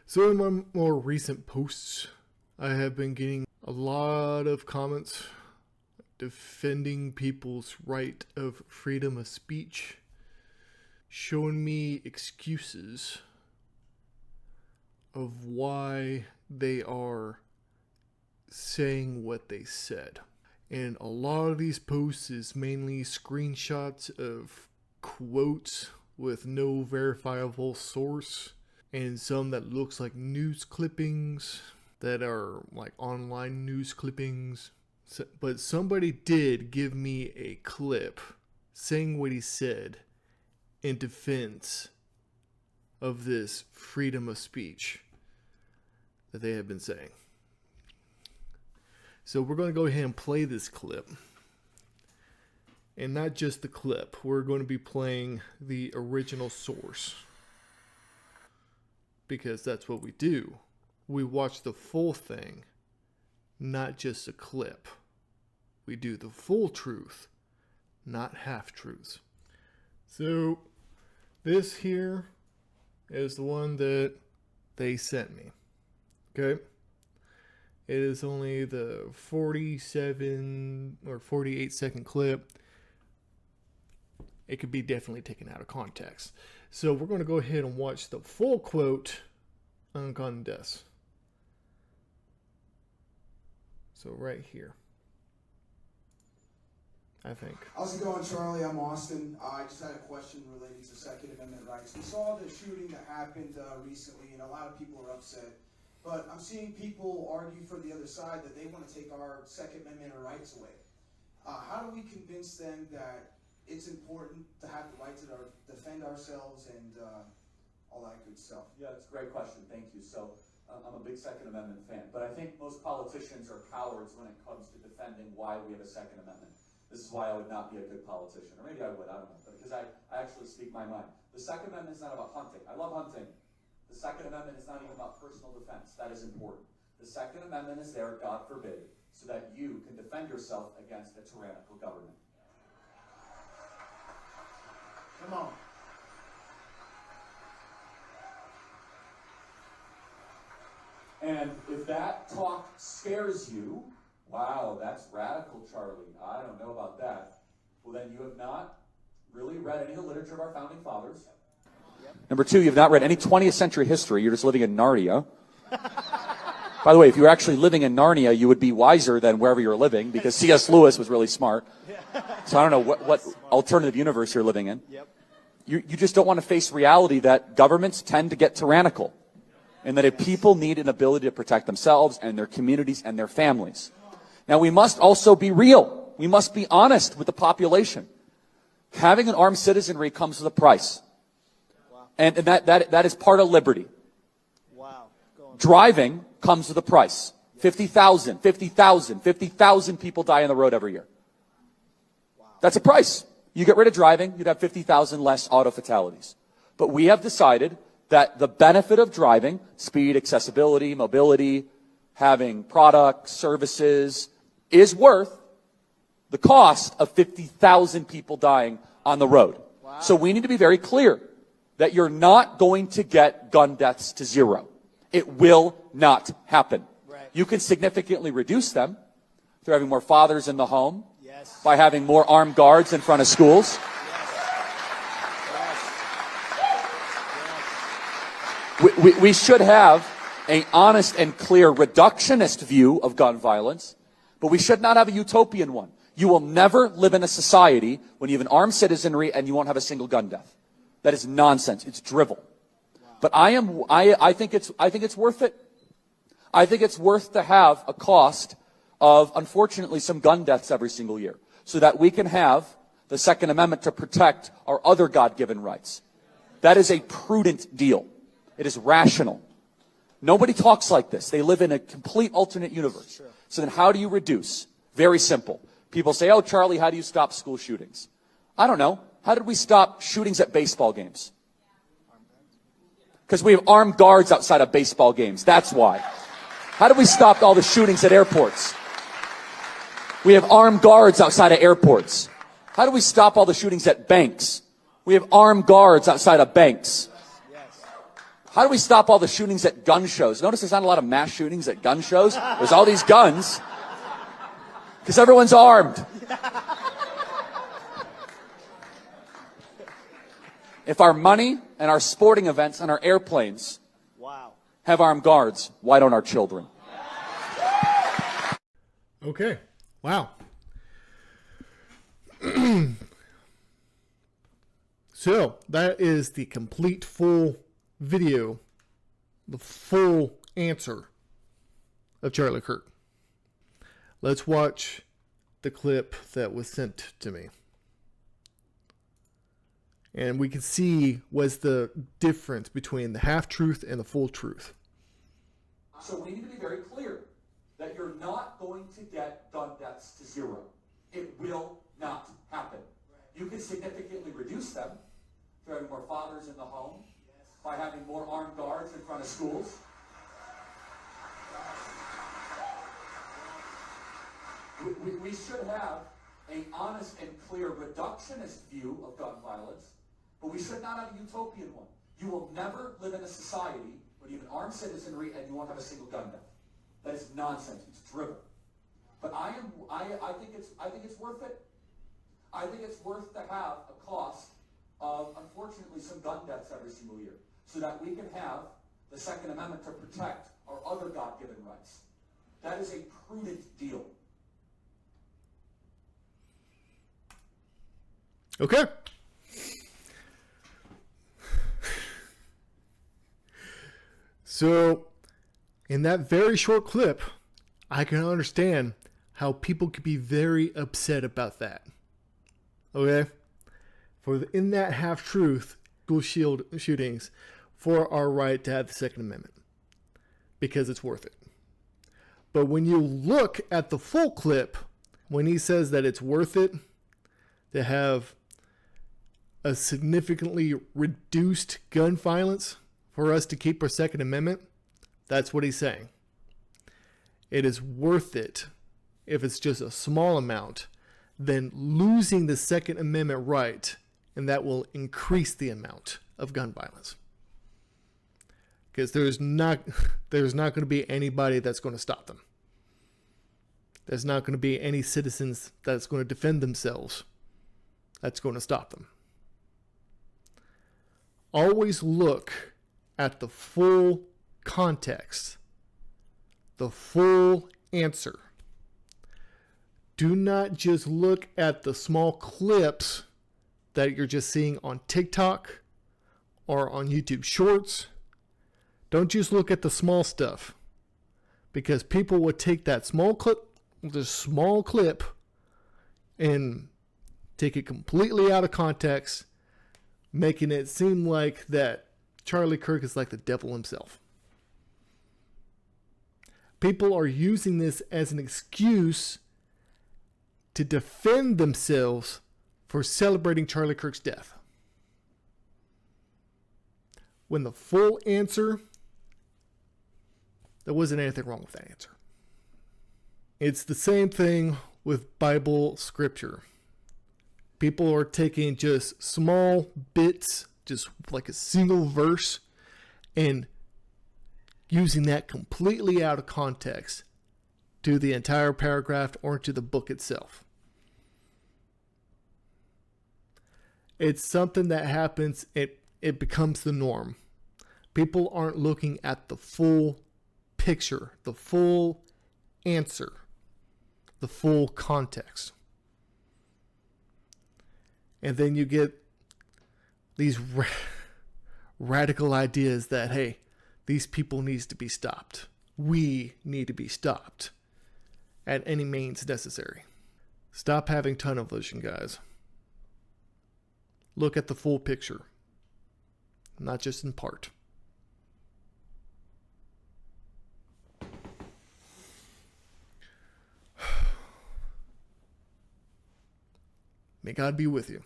So in my more recent posts, I have been getting a lot of comments defending people's right of freedom of speech, showing me excuses of why they are saying what they said. And a lot of these posts is mainly screenshots of quotes with no verifiable source, and some that looks like news clippings that are like online news clippings. But somebody did give me a clip saying what he said in defense of this freedom of speech that they have been saying. So we're going to go ahead and play this clip. And not just the clip, we're going to be playing the original source, because that's what we do. We watch the full thing, not just a clip. We do the full truth, not half truths. So this here is the one that they sent me. Okay? It is only the 47 or 48 second clip. It could be definitely taken out of context. So we're going to go ahead and watch the full quote on gun deaths. So right here, I think. How's it going, Charlie? I'm Austin. I just had a question relating to Second Amendment rights. We saw the shooting that happened recently, and a lot of people are upset. But I'm seeing people argue for the other side that they want to take our Second Amendment rights away. How do we convince them that it's important to have the right to defend ourselves and all that good stuff? Yeah, it's a great question. Thank you. So I'm a big Second Amendment fan, but I think most politicians are cowards when it comes to defending why we have a Second Amendment. This is why I would not be a good politician, or maybe I would, I don't know, but because I actually speak my mind. The Second Amendment is not about hunting. I love hunting. The Second Amendment is not even about personal defense. That is important. The Second Amendment is there, God forbid, so that you can defend yourself against a tyrannical government. Come on. And if that talk scares you, wow, that's radical, Charlie. I don't know about that. Well, then you have not really read any of the literature of our founding fathers. Number two, you've not read any 20th century history. You're just living in Narnia. By the way, if you were actually living in Narnia, you would be wiser than wherever you're living, because C.S. Lewis was really smart. So I don't know what alternative universe you're living in. You just don't want to face reality that governments tend to get tyrannical, and that if people need an ability to protect themselves and their communities and their families. Now, we must also be real. We must be honest with the population. Having an armed citizenry comes with a price. And that is part of liberty. Driving comes with a price. 50,000 people die on the road every year. That's a price. You get rid of driving, you'd have 50,000 less auto fatalities. But we have decided that the benefit of driving, speed, accessibility, mobility, having products, services, is worth the cost of 50,000 people dying on the road. Wow. So we need to be very clear that you're not going to get gun deaths to zero. It will not happen. Right. You can significantly reduce them through having more fathers in the home, yes, by having more armed guards in front of schools. Yes. We should have an honest and clear reductionist view of gun violence, but we should not have a utopian one. You will never live in a society when you have an armed citizenry and you won't have a single gun death. That is nonsense. It's drivel. Wow. But I think it's worth it. I think it's worth to have a cost of, unfortunately, some gun deaths every single year, so that we can have the Second Amendment to protect our other God-given rights. That is a prudent deal. It is rational. Nobody talks like this. They live in a complete alternate universe. Sure. So then how do you reduce? Very simple. People say, oh, Charlie, how do you stop school shootings? I don't know. How did we stop shootings at baseball games? Because we have armed guards outside of baseball games. That's why. How did we stop all the shootings at airports? We have armed guards outside of airports. How do we stop all the shootings at banks? We have armed guards outside of banks. How do we stop all the shootings at gun shows? Notice there's not a lot of mass shootings at gun shows. There's all these guns. Because everyone's armed. If our money and our sporting events and our airplanes have armed guards, why don't our children? Okay. Wow. So, that is the complete full video, the full answer of Charlie Kirk. Let's watch the clip that was sent to me. And we can see what's the difference between the half-truth and the full truth. So we need to be very clear that you're not going to get gun deaths to zero. It will not happen. You can significantly reduce them through having more fathers in the home, by having more armed guards in front of schools. We should have an honest and clear reductionist view of gun violence, but we should not have a utopian one. You will never live in a society where you have an armed citizenry and you won't have a single gun death. That is nonsense. It's drivel. But I think it's worth it. I think it's worth to have a cost of, unfortunately, some gun deaths every single year, so that we can have the Second Amendment to protect our other God-given rights. That is a prudent deal. Okay. So, in that very short clip, I can understand how people could be very upset about that. Okay? In that half-truth, school shootings for our right to have the Second Amendment. Because it's worth it. But when you look at the full clip, when he says that it's worth it to have a significantly reduced gun violence for us to keep our Second Amendment, that's what he's saying. It is worth it if it's just a small amount than losing the Second Amendment right, and that will increase the amount of gun violence. Because there's not going to be anybody that's going to stop them. There's not going to be any citizens that's going to defend themselves that's going to stop them. Always look at the full context, the full answer. Do not just look at the small clips that you're just seeing on TikTok or on YouTube Shorts. Don't just look at the small stuff, because people would take that small clip, and take it completely out of context, making it seem like that Charlie Kirk is like the devil himself. People are using this as an excuse to defend themselves for celebrating Charlie Kirk's death. When the full answer, there wasn't anything wrong with that answer. It's the same thing with Bible scripture. People are taking just small bits, just like a single verse, and using that completely out of context to the entire paragraph or to the book itself. It's something that happens, it becomes the norm. People aren't looking at the full picture, the full answer, the full context. And then you get these radical ideas that, hey, these people need to be stopped. We need to be stopped at any means necessary. Stop having tunnel vision, guys. Look at the full picture, not just in part. May God be with you.